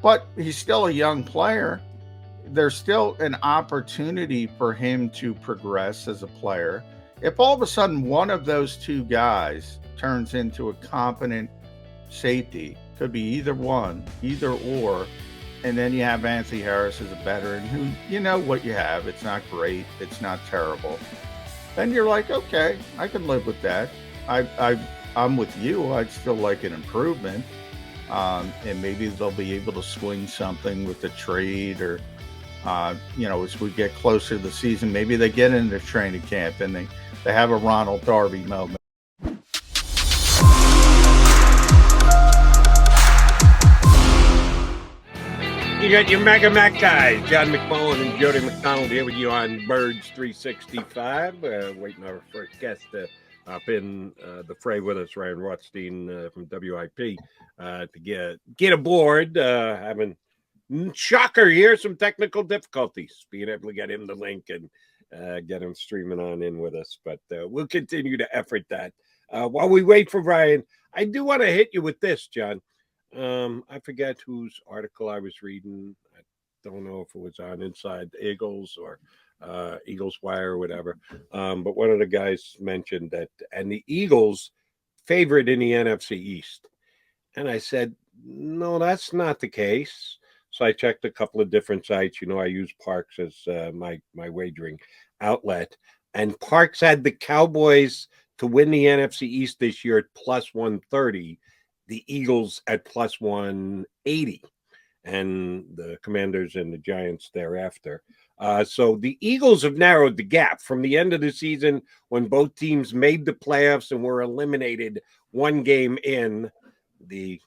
but he's still a young player. There's still an opportunity for him to progress as a player. If all of a sudden one of those two guys turns into a competent safety, could be either one, either or, and then you have Anthony Harris as a veteran who you know what you have. It's not great, it's not terrible. Then you're like, okay, I can live with that. I'm with you. I'd still like an improvement, and maybe they'll be able to swing something with the trade, or as we get closer to the season, maybe they get into training camp and they have a Ronald Darby moment. You got your Mega Mac guys, John McMullen and Jody McDonald here with you on Birds 365. Waiting on our first guest to hop in the fray with us, Ryan Rothstein from WIP, to get aboard. Having shocker here, some technical difficulties, being able to get him the link and get him streaming on in with us. But we'll continue to effort that. While we wait for Ryan, I do want to hit you with this, John. I forget whose article I was reading. I don't know if it was on Inside Eagles or Eagles Wire or whatever. But one of the guys mentioned that, and the Eagles favorite in the NFC East. And I said, no, that's not the case. So I checked a couple of different sites. I use Parks as my wagering outlet. And Parks had the Cowboys to win the NFC East this year at plus 130. The Eagles at plus 180, and the Commanders and the Giants thereafter. So the Eagles have narrowed the gap from the end of the season when both teams made the playoffs and were eliminated one game in. I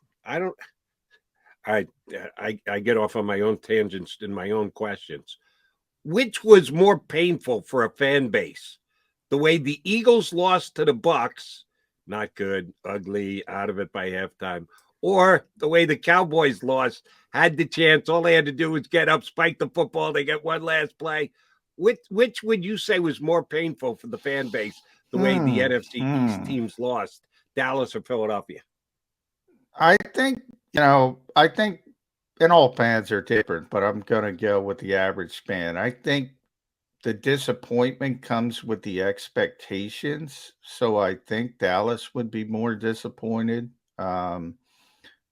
get off on my own tangents and my own questions. Which was more painful for a fan base? The way the Eagles lost to the Bucs, not good, ugly, out of it by halftime, or the way the Cowboys lost, had the chance, all they had to do was get up, spike the football, they get one last play. Which would you say was more painful for the fan base, the way the NFC East teams lost, Dallas or Philadelphia? I think and all fans are different, but I'm going to go with the average fan. I think the disappointment comes with the expectations. So I think Dallas would be more disappointed than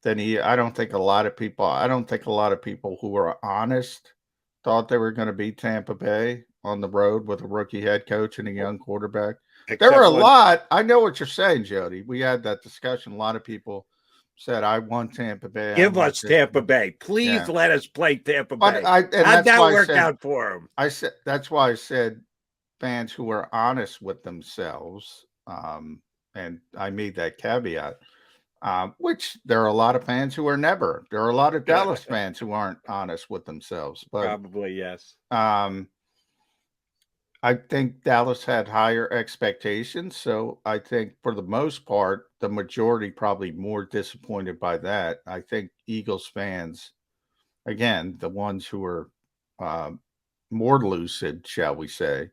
he. I don't think a lot of people who are honest thought they were going to beat Tampa Bay on the road with a rookie head coach and a young quarterback. There were a lot. I know what you're saying, Jody. We had that discussion. A lot of people said, I want Tampa Bay. Give us Tampa Bay. Please let us play Tampa Bay. How'd that work out for him? That's why I said fans who are honest with themselves, and I made that caveat, which there are a lot of fans who are never. There are a lot of Dallas fans who aren't honest with themselves. But, probably, yes. I think Dallas had higher expectations, so I think for the most part, the majority probably more disappointed by that. I think Eagles fans, again, the ones who are more lucid, shall we say,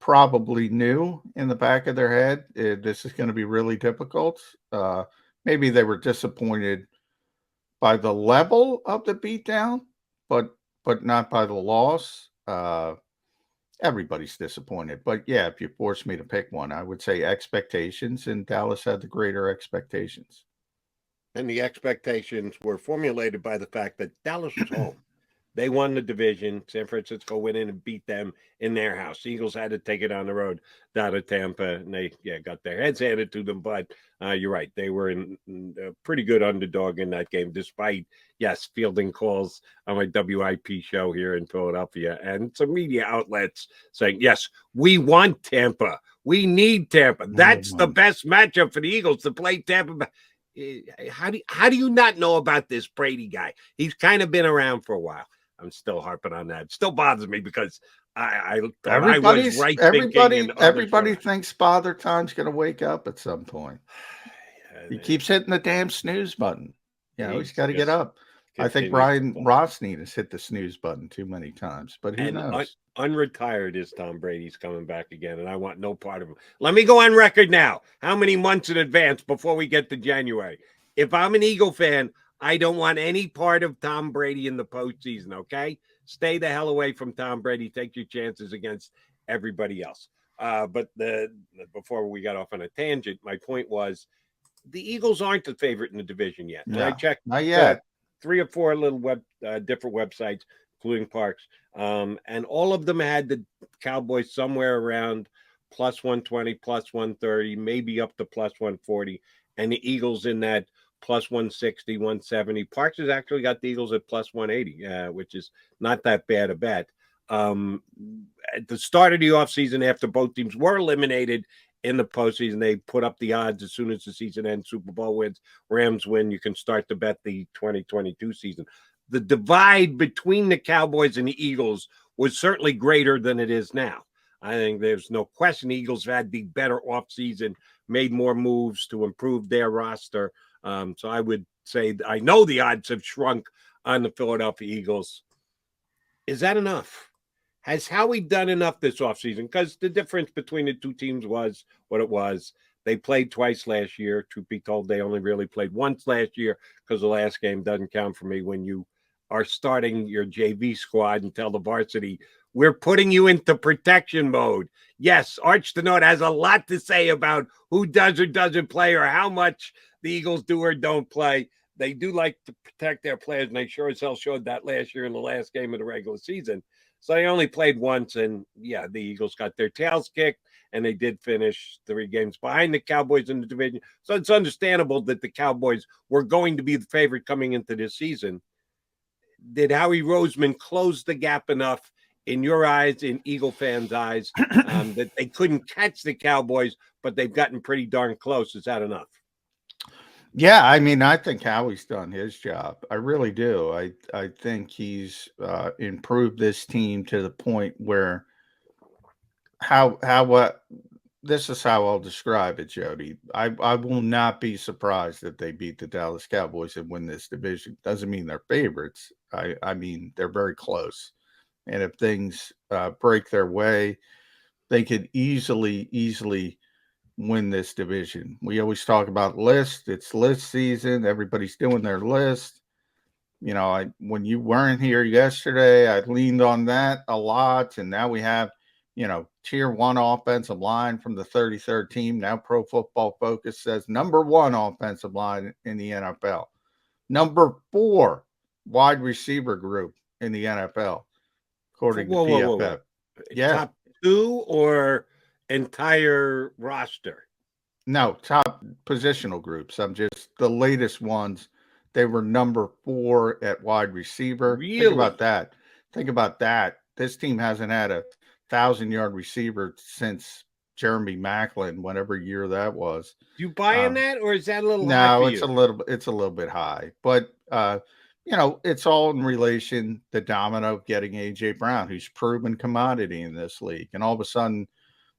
probably knew in the back of their head this is going to be really difficult. Maybe they were disappointed by the level of the beatdown, but not by the loss. Everybody's disappointed. But yeah, if you force me to pick one, I would say expectations, and Dallas had the greater expectations. And the expectations were formulated by the fact that Dallas was home. They won the division. San Francisco went in and beat them in their house. Eagles had to take it on the road down to Tampa, and they got their heads handed to them. But you're right. They were in a pretty good underdog in that game, despite, yes, fielding calls on my WIP show here in Philadelphia and some media outlets saying, yes, we want Tampa. We need Tampa. That's the best matchup for the Eagles, to play Tampa. How do you not know about this Brady guy? He's kind of been around for a while. I'm still harping on that. It still bothers me because I was right. Everybody thinks Father Time's going to wake up at some point. He keeps hitting the damn snooze button. He's got to get up. I think Ryan Rothstein has hit the snooze button too many times, but who knows? Unretired is Tom Brady's coming back again, and I want no part of him. Let me go on record now. How many months in advance before we get to January? If I'm an Eagle fan, I don't want any part of Tom Brady in the postseason, okay? Stay the hell away from Tom Brady. Take your chances against everybody else. But before we got off on a tangent, my point was the Eagles aren't the favorite in the division yet. And I No, checked not yet. 3 or 4 little different websites, including Parks, and all of them had the Cowboys somewhere around plus 120, plus 130, maybe up to plus 140, and the Eagles in that plus 160, 170. Parks has actually got the Eagles at plus 180, which is not that bad a bet. At the start of the offseason, after both teams were eliminated in the postseason, they put up the odds as soon as the season ends. Super Bowl wins, Rams win. You can start to bet the 2022 season. The divide between the Cowboys and the Eagles was certainly greater than it is now. I think there's no question the Eagles have had the better offseason, made more moves to improve their roster. So I would say I know the odds have shrunk on the Philadelphia Eagles. Is that enough? Has Howie done enough this offseason? Because the difference between the two teams was what it was. They played twice last year. Truth be told, they only really played once last year because the last game doesn't count for me when you are starting your JV squad and tell the varsity, we're putting you into protection mode. Yes, Arch Denot has a lot to say about who does or doesn't play or how much the Eagles do or don't play. They do like to protect their players, and they sure as hell showed that last year in the last game of the regular season. So they only played once, and yeah, the Eagles got their tails kicked, and they did finish 3 games behind the Cowboys in the division. So it's understandable that the Cowboys were going to be the favorite coming into this season. Did Howie Roseman close the gap enough in your eyes, in Eagle fans' eyes, that they couldn't catch the Cowboys, but they've gotten pretty darn close? Is that enough? Yeah, I mean, I think Howie's done his job. I really do. I think he's improved this team to the point where what this is how I'll describe it, Jody. I will not be surprised if they beat the Dallas Cowboys and win this division. Doesn't mean they're favorites. I mean they're very close, and if things break their way, they could easily win this division. We always talk about list. It's list season. Everybody's doing their list. When you weren't here yesterday, I leaned on that a lot, and now we have, tier 1 offensive line from the 33rd team. Now Pro Football Focus says number 1 offensive line in the NFL. Number 4 wide receiver group in the NFL, according to PFF. Whoa. Yeah. Top 2 or entire roster? No, top positional groups. I'm just the latest ones. They were number 4 at wide receiver. Really? Think about that. This team hasn't had a 1,000-yard receiver since Jeremy Maclin, whatever year that was. Do you buy in that, or is that a little high? No, it's a little bit high, but it's all in relation to Domino getting AJ Brown, who's proven commodity in this league, and all of a sudden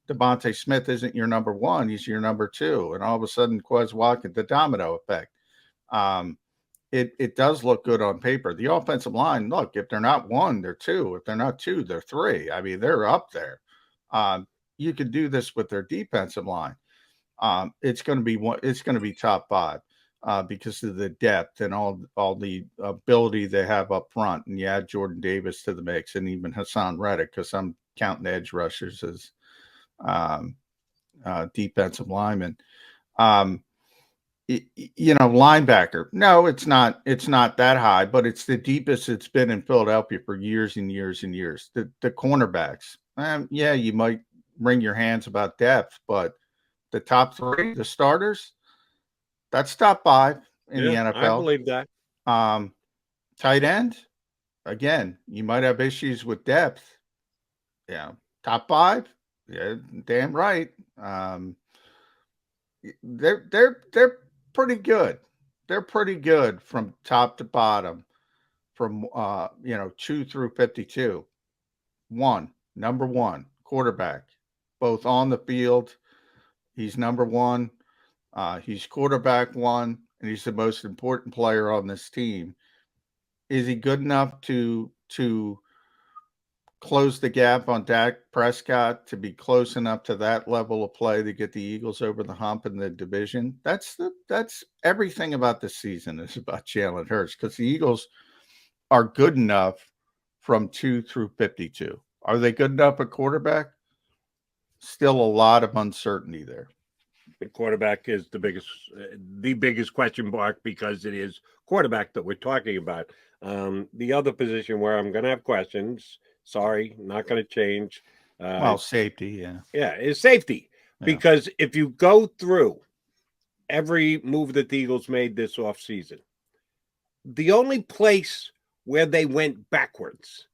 Devontae Smith isn't your number 1; he's your number 2, and all of a sudden Quez Watkins, the domino effect. It does look good on paper. The offensive line, look, if they're not 1, they're 2. If they're not 2, they're 3. I mean, they're up there. You could do this with their defensive line. It's going to be top 5 because of the depth and all the ability they have up front. And you add Jordan Davis to the mix, and even Hassan Reddick, because I'm counting edge rushers as defensive linemen. Linebacker. No, it's not that high, but it's the deepest it's been in Philadelphia for years and years and years. The cornerbacks. Yeah, you might wring your hands about depth, but the top 3, the starters, that's top 5 in the NFL. I believe that. Tight end, again, you might have issues with depth. Yeah, top 5. Yeah, damn right. They're pretty good. They're pretty good from top to bottom, from 2 through 52. Number 1 quarterback, both on the field. He's number 1. He's quarterback 1, and he's the most important player on this team. Is he good enough to close the gap on Dak Prescott to be close enough to that level of play to get the Eagles over the hump in the division. That's everything about this season is about Jalen Hurts because the Eagles are good enough from 2 through 52. Are they good enough at quarterback? Still a lot of uncertainty there. The quarterback is the biggest question mark because it is quarterback that we're talking about. The other position where I'm going to have questions, sorry, not going to change. Well, safety, yeah. Yeah, is safety. Yeah. Because if you go through every move that the Eagles made this offseason, the only place where they went backwards,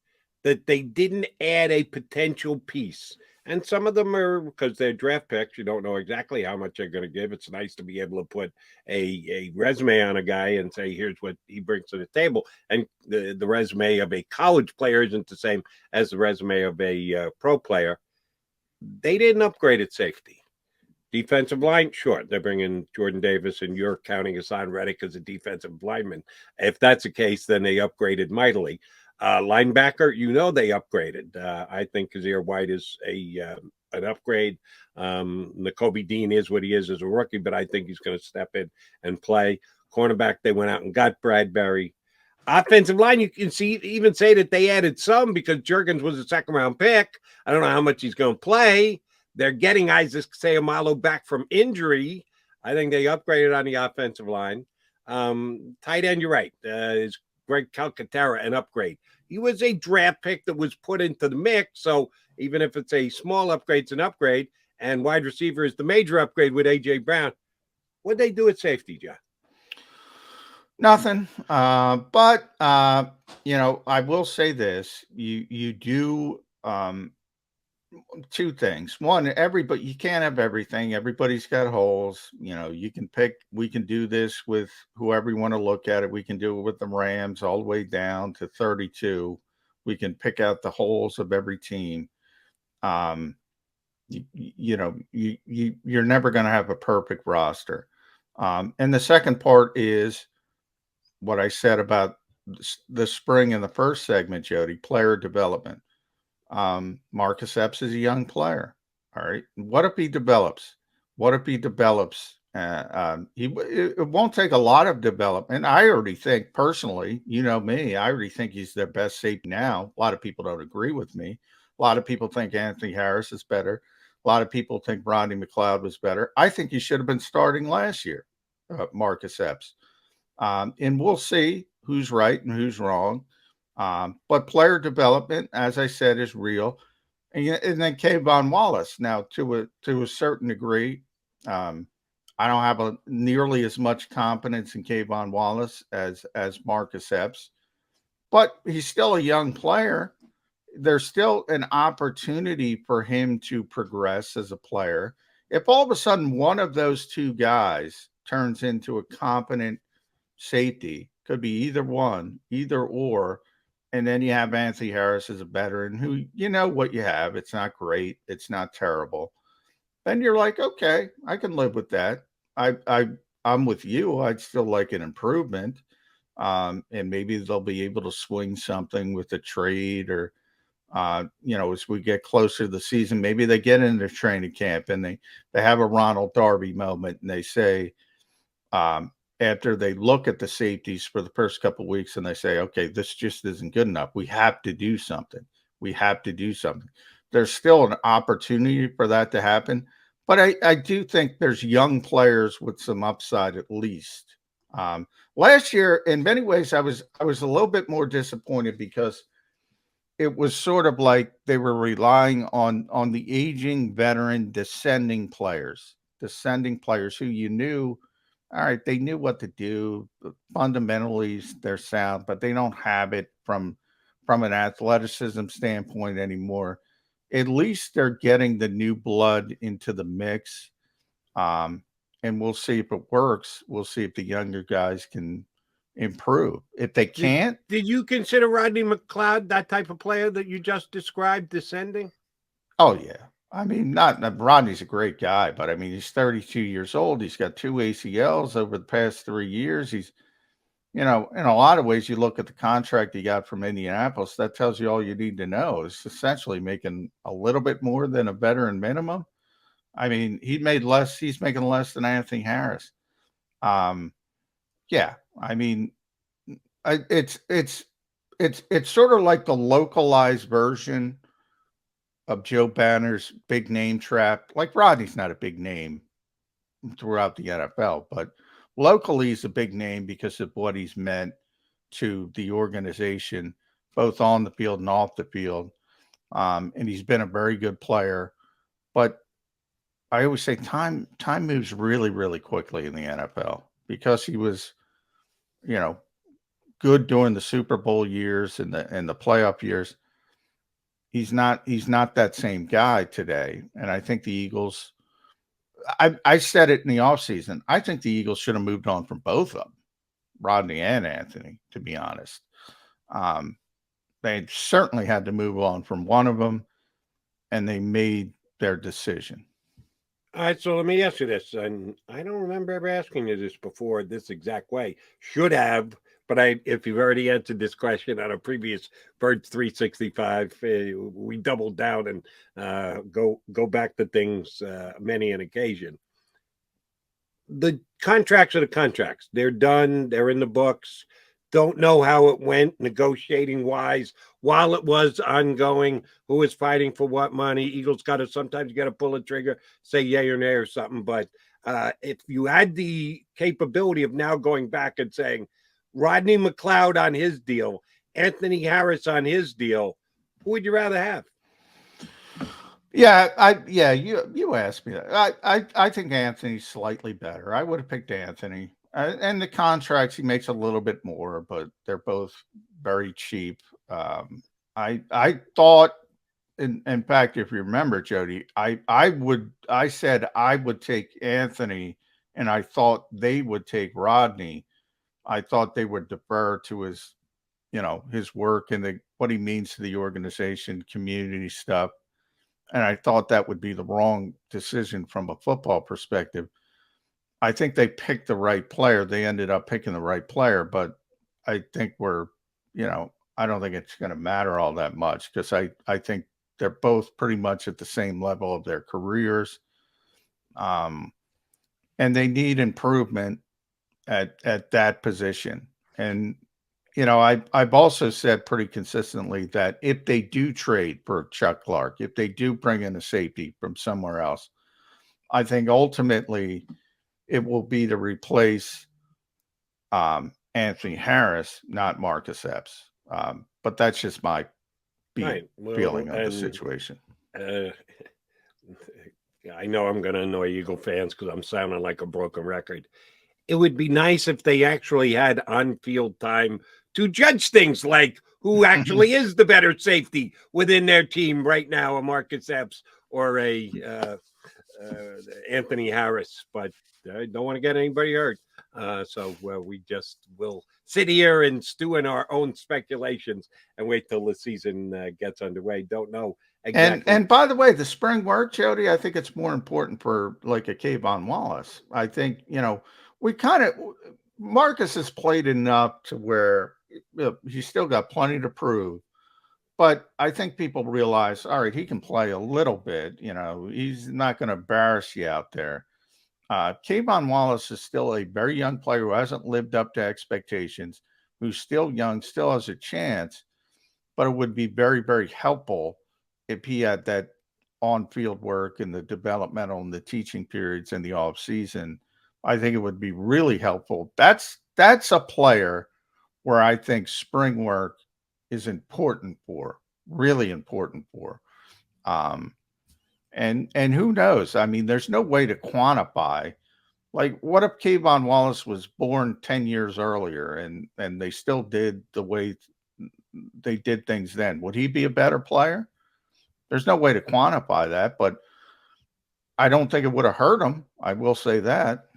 that they didn't add a potential piece. And some of them are because they're draft picks. You don't know exactly how much they're going to give. It's nice to be able to put a resume on a guy and say, here's what he brings to the table. And the resume of a college player isn't the same as the resume of a pro player. They didn't upgrade at safety. Defensive line, sure. They're bringing Jordan Davis, and you're counting Hassan Reddick as a defensive lineman. If that's the case, then they upgraded mightily. Linebacker, they upgraded. I think Kazir White is an upgrade. Nakobe Dean is what he is as a rookie, but I think he's going to step in and play. Cornerback, they went out and got Bradbury. Offensive line, you can even say that they added some because Jurgens was a second-round pick. I don't know how much he's going to play. They're getting Isaac Seumalo back from injury. I think they upgraded on the offensive line. Tight end, you're right. Is Greg Calcaterra an upgrade? He was a draft pick that was put into the mix. So even if it's a small upgrade, it's an upgrade. And wide receiver is the major upgrade with A.J. Brown. What'd they do at safety, John? Nothing. But I will say this. You do two things. One, you can't have everything. Everybody's got holes. You can pick. We can do this with whoever you want to look at it. We can do it with the Rams all the way down to 32. We can pick out the holes of every team. You're never going to have a perfect roster. And the second part is what I said about the spring in the first segment, Jody, player development. Marcus Epps is a young player. All right. What if he develops? It won't take a lot of development. I already think personally, me, I already think he's their best safety now. A lot of people don't agree with me. A lot of people think Anthony Harris is better. A lot of people think Rodney McLeod was better. I think he should have been starting last year, Marcus Epps. And we'll see who's right and who's wrong. But player development, as I said, is real. And then Kayvon Wallace. Now, to a certain degree, I don't have nearly as much confidence in Kayvon Wallace as Marcus Epps, but he's still a young player. There's still an opportunity for him to progress as a player. If all of a sudden one of those two guys turns into a competent safety, could be either or, and then you have Anthony Harris as a veteran who, what you have. It's not great. It's not terrible. Then you're like, okay, I can live with that. I'm with you. I'd still like an improvement. And maybe they'll be able to swing something with a trade or, as we get closer to the season, maybe they get into training camp and they have a Ronald Darby moment and they say, after they look at the safeties for the first couple of weeks and they say, okay, this just isn't good enough. We have to do something. There's still an opportunity for that to happen. But I do think there's young players with some upside at least. Last year, in many ways, I was a little bit more disappointed because it was sort of like they were relying on the aging veteran descending players who you knew. All right, they knew what to do. Fundamentally, they're sound, but they don't have it from an athleticism standpoint anymore. At least they're getting the new blood into the mix. And we'll see if it works. We'll see if the younger guys can improve. If they can't. Did you consider Rodney McLeod that type of player that you just described descending? Oh, yeah. I mean, Rodney's a great guy, but I mean, he's 32 years old. He's got 2 ACLs over the past 3 years. in a lot of ways, you look at the contract he got from Indianapolis, that tells you all you need to know. It's essentially making a little bit more than a veteran minimum. I mean, he's making less than Anthony Harris. Um, yeah, I mean, it's sort of like the localized version of Joe Banner's big name trap. Like Rodney's not a big name throughout the NFL, but locally he's a big name because of what he's meant to the organization, both on the field and off the field. And he's been a very good player. But I always say time moves really, really quickly in the NFL because he was, you know, good during the Super Bowl years and the playoff years. He's not that same guy today. And I think the Eagles, I said it in the offseason. I think the Eagles should have moved on from both of them, Rodney and Anthony, to be honest. Um, they certainly had to move on from one of them, and they made their decision. All right, so let me ask you this, and I don't remember ever asking you this before this exact way. Should have, but if you've already answered this question on a previous Birds 365, we doubled down and go back to things many an occasion. The contracts are the contracts. They're done. They're in the books. Don't know how it went negotiating wise while it was ongoing. Who was fighting for what money? Eagles sometimes you got to pull a trigger, say yay or nay or something. But if you had the capability of now going back and saying Rodney McLeod on his deal, Anthony Harris on his deal, who would you rather have? You asked me that. I think Anthony's slightly better. I would have picked Anthony. And the contracts, he makes a little bit more, but they're both very cheap. I thought, in fact, if you remember, Jody, I said I would take Anthony, and I thought they would take Rodney. I thought they would defer to his work and what he means to the organization, community stuff. And I thought that would be the wrong decision from a football perspective. I think they picked the right player. They ended up picking the right player, but I think I don't think it's going to matter all that much because I think they're both pretty much at the same level of their careers. And they need improvement at that position. And, I've also said pretty consistently that if they do trade for Chuck Clark, if they do bring in a safety from somewhere else, I think ultimately it will be to replace Anthony Harris, not Marcus Epps. But that's just my feeling of the situation. I know I'm going to annoy Eagle fans because I'm sounding like a broken record. It would be nice if they actually had on-field time to judge things like who actually is the better safety within their team right now, a Marcus Epps or a Anthony Harris. But I don't want to get anybody hurt. So we just will sit here and stew in our own speculations and wait till the season gets underway. Don't know exactly. And by the way, the spring work, Jody, I think it's more important for like a Kayvon Wallace. I think, Marcus has played enough to where he's still got plenty to prove. But I think people realize, all right, he can play a little bit. He's not going to embarrass you out there. Kayvon Wallace is still a very young player who hasn't lived up to expectations, who's still young, still has a chance, but it would be very, very helpful if he had that on-field work and the developmental and the teaching periods in the off season. I think it would be really helpful. That's a player where I think spring work is important for, really important for. And who knows? I mean, there's no way to quantify. Like, what if Kayvon Wallace was born 10 years earlier and they still did the way they did things then? Would he be a better player? There's no way to quantify that, but I don't think it would have hurt him. I will say that.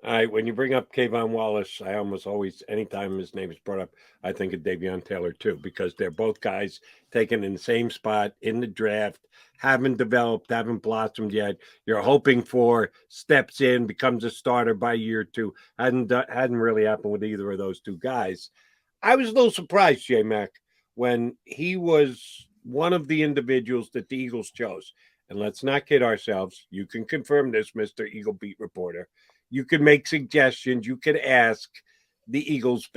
All right, when you bring up Kayvon Wallace, I almost always, anytime his name is brought up, I think of Davion Taylor too, because they're both guys taken in the same spot in the draft, haven't developed, haven't blossomed yet. You're hoping for steps in, becomes a starter by year two. Hadn't really happened with either of those two guys. I was a little surprised, J Mac, when he was one of the individuals that the Eagles chose. And let's not kid ourselves. You can confirm this, Mr. Eagle Beat Reporter. You could make suggestions. You could ask the Eagles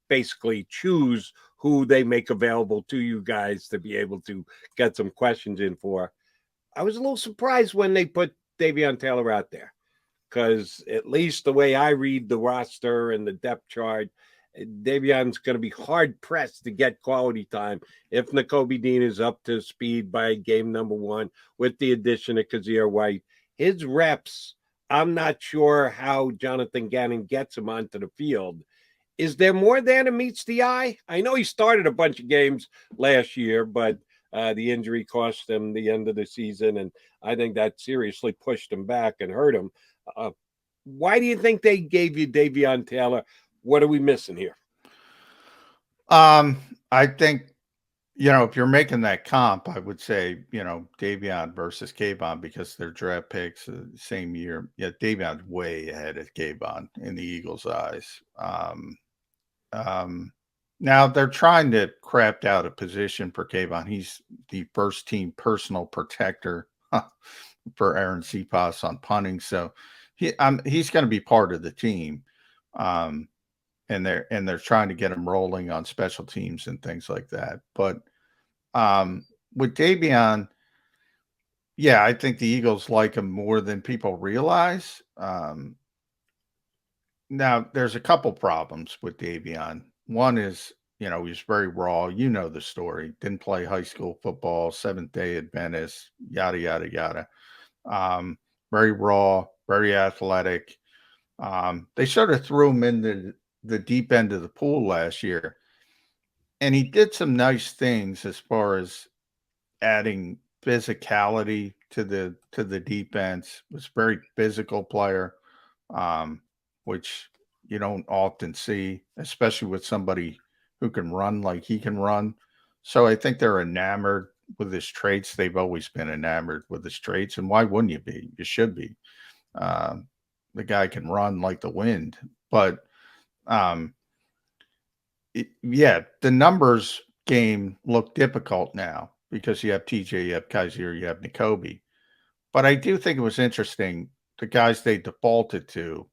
basically choose who they make available to you guys to be able to get some questions in for. I was a little surprised when they put Davion Taylor out there because at least the way I read the roster and the depth chart, Davion's going to be hard pressed to get quality time if Nakobe Dean is up to speed by game number one with the addition of Kazir White. His reps, I'm not sure how Jonathan Gannon gets him onto the field. Is there more than it meets the eye? I know he started a bunch of games last year, but the injury cost him the end of the season, and I think that seriously pushed him back and hurt him. Uh, why do you think they gave you Davion Taylor? What are we missing here? I think, if you're making that comp, I would say, Davion versus Kayvon because they're draft picks the same year. Yeah, Davion's way ahead of Kayvon in the Eagles' eyes. Um, Now they're trying to craft out a position for Kayvon. He's the first team personal protector for Aaron Cepas on punting, so he's going to be part of the team. Um, and they're trying to get him rolling on special teams and things like that. But with Davion, yeah, I think the Eagles like him more than people realize. Now, there's a couple problems with Davion. One is, he's very raw. You know the story. Didn't play high school football, Seventh Day Adventist, yada yada yada. Um, Very raw, very athletic. They sort of threw him into the deep end of the pool last year, and he did some nice things as far as adding physicality to the defense. Was a very physical player, um, which you don't often see, especially with somebody who can run like he can run. So I think they're enamored with his traits. They've always been enamored with his traits, and why wouldn't you be? You should be. Um, the guy can run like the wind, but um, yeah, the numbers game look difficult now because you have TJ, you have Kaiser, you have Nakobe. But I do think it was interesting. The guys they defaulted to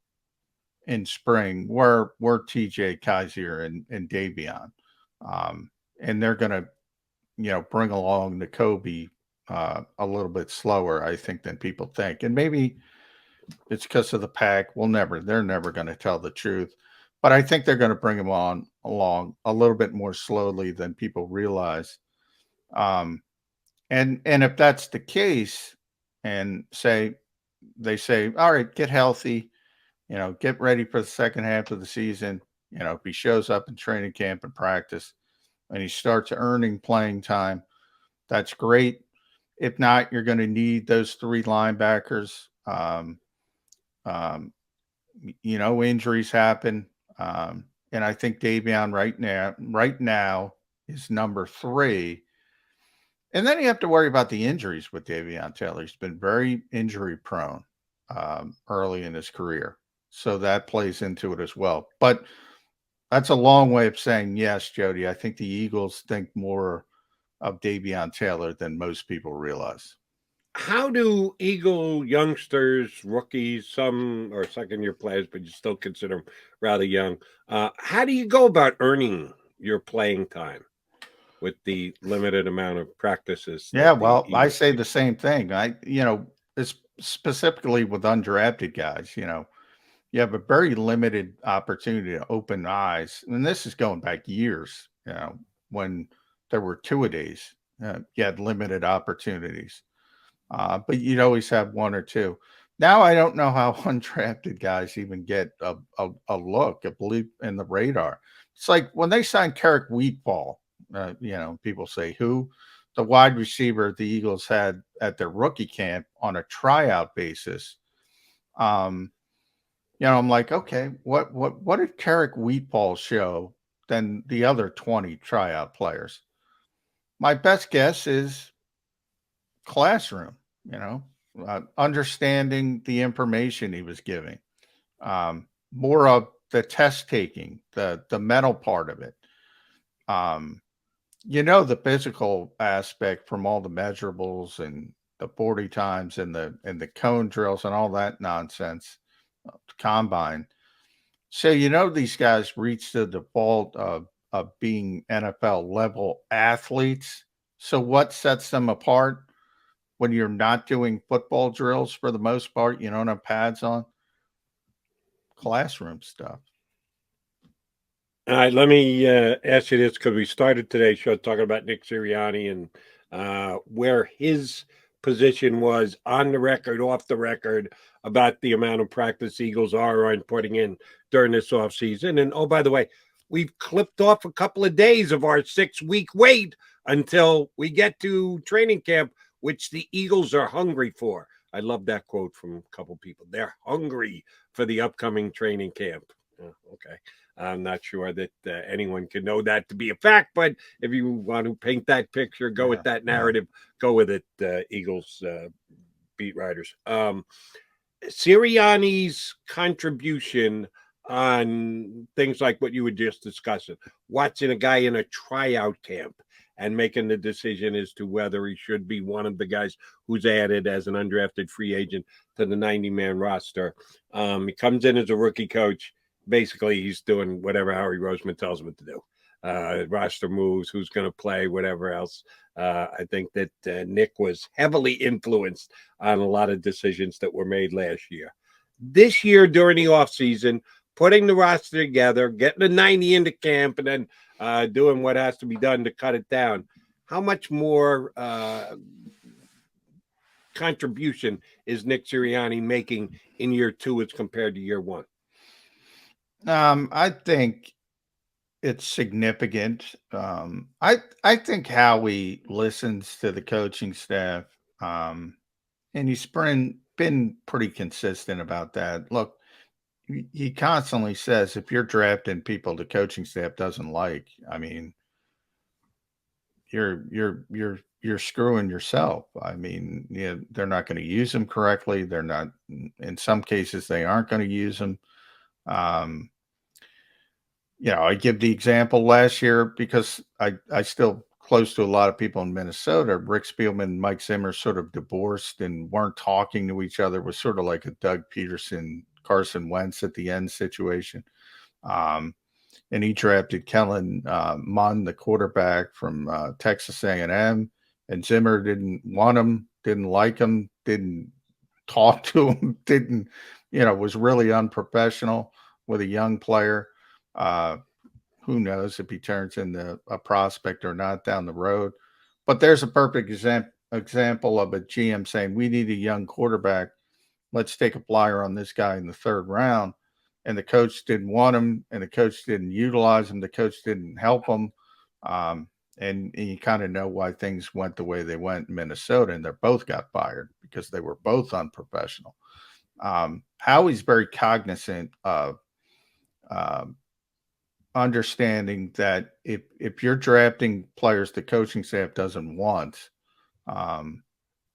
in spring were TJ, Kaiser, and Davion, um, and they're going to bring along Nakobe a little bit slower, I think, than people think, and maybe it's because of the pack. They're never going to tell the truth. But I think they're going to bring him on along a little bit more slowly than people realize. Um, and if that's the case, and they say, all right, get healthy, get ready for the second half of the season. If he shows up in training camp and practice and he starts earning playing time, that's great. If not, you're going to need those three linebackers. Um, Injuries happen. And I think Davion right now is number three. And then you have to worry about the injuries with Davion Taylor. He's been very injury prone early in his career. So that plays into it as well. But that's a long way of saying yes, Jody. I think the Eagles think more of Davion Taylor than most people realize. How do Eagle youngsters, rookies, some are second year players, but you still consider them rather young? How do you go about earning your playing time with the limited amount of practices Yeah, that the well, I Eagles say get? the same thing. It's specifically with undrafted guys, you have a very limited opportunity to open eyes. And this is going back years, when there were two a days. You had limited opportunities, but you'd always have one or two. Now I don't know how undrafted guys even get a look, a bleep in the radar. It's like when they signed Carrick Wheatball, people say who, the wide receiver the Eagles had at their rookie camp on a tryout basis. Um, I'm like, okay, what did Carrick Wheatball show than the other 20 tryout players? My best guess is classroom, understanding the information he was giving, more of the test taking, the mental part of it. Um, the physical aspect from all the measurables and the 40 times and the cone drills and all that nonsense, combine. So these guys reach the default of being NFL level athletes. So what sets them apart when you're not doing football drills for the most part? You don't have pads on. Classroom stuff. All right, let me ask you this because we started today's show talking about Nick Sirianni and where his position was on the record, off the record, about the amount of practice Eagles are putting in during this offseason. And oh, by the way, we've clipped off a couple of days of our 6-week wait until we get to training camp, which the Eagles are hungry for. I love that quote from a couple people. They're hungry for the upcoming training camp. Okay. I'm not sure that anyone can know that to be a fact, but if you want to paint that picture, go with that narrative, go with it, Eagles beat writers. Sirianni's contribution on things like what you were just discussing, watching a guy in a tryout camp and making the decision as to whether he should be one of the guys who's added as an undrafted free agent to the 90-man roster. He comes in as a rookie coach. Basically, he's doing whatever Howie Roseman tells him to do. Roster moves, who's going to play, whatever else. I think that Nick was heavily influenced on a lot of decisions that were made last year. This year, during the offseason, putting the roster together, getting the 90 into camp, and then doing what has to be done to cut it down. How much more contribution is Nick Sirianni making in year 2 as compared to year 1? I think it's significant. I think Howie listens to the coaching staff, and he's been pretty consistent about that. Look, he constantly says if you're drafting people the coaching staff doesn't like, I mean, you're screwing yourself. I mean, they're not going to use them correctly. They're not. In some cases, they aren't going to use them. Um, I give the example last year because I still close to a lot of people in Minnesota. Rick Spielman and Mike Zimmer sort of divorced and weren't talking to each other. It was sort of like a Doug Peterson, Carson Wentz at the end situation. Um, and he drafted Kellen Mond, the quarterback from Texas A&M, and Zimmer didn't want him, didn't like him, didn't talk to him, didn't, was really unprofessional with a young player. Uh, who knows if he turns into a prospect or not down the road. But there's a perfect example of a GM saying, we need a young quarterback. Let's take a flyer on this guy in the 3rd round. And the coach didn't want him, and the coach didn't utilize him. The coach didn't help him. And you kind of know why things went the way they went in Minnesota, and they both got fired because they were both unprofessional. Howie's very cognizant of understanding that if you're drafting players the coaching staff doesn't want,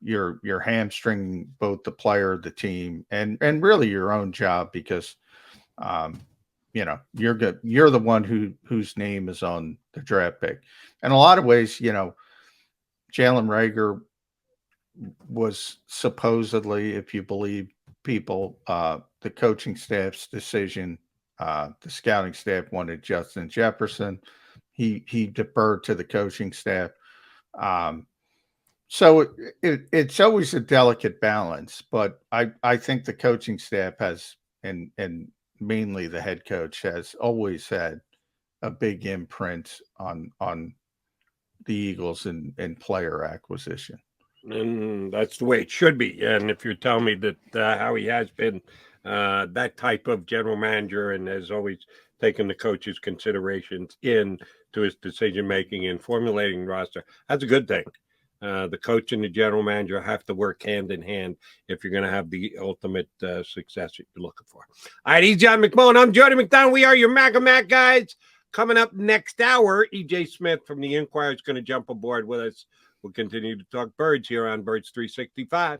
you're hamstringing both the player, the team, and really your own job because you're good. You're the one whose name is on the draft pick. In a lot of ways, Jalen Reagor was supposedly, if you believe people, the coaching staff's decision. The scouting staff wanted Justin Jefferson. He deferred to the coaching staff. So it's always a delicate balance, but I think the coaching staff has, and mainly the head coach has always had a big imprint on the Eagles and player acquisition. And that's the way it should be. And if you're telling me that how he has been that type of general manager and has always taken the coach's considerations into his decision making and formulating roster, that's a good thing. the coach and the general manager have to work hand in hand if you're going to have the ultimate success that you're looking for. All right, he's John McMullen. I'm Jody McDonald. We are your Mac guys. Coming up next hour, E.J. Smith from the Inquirer is going to jump aboard with us. We'll continue to talk birds here on Birds 365.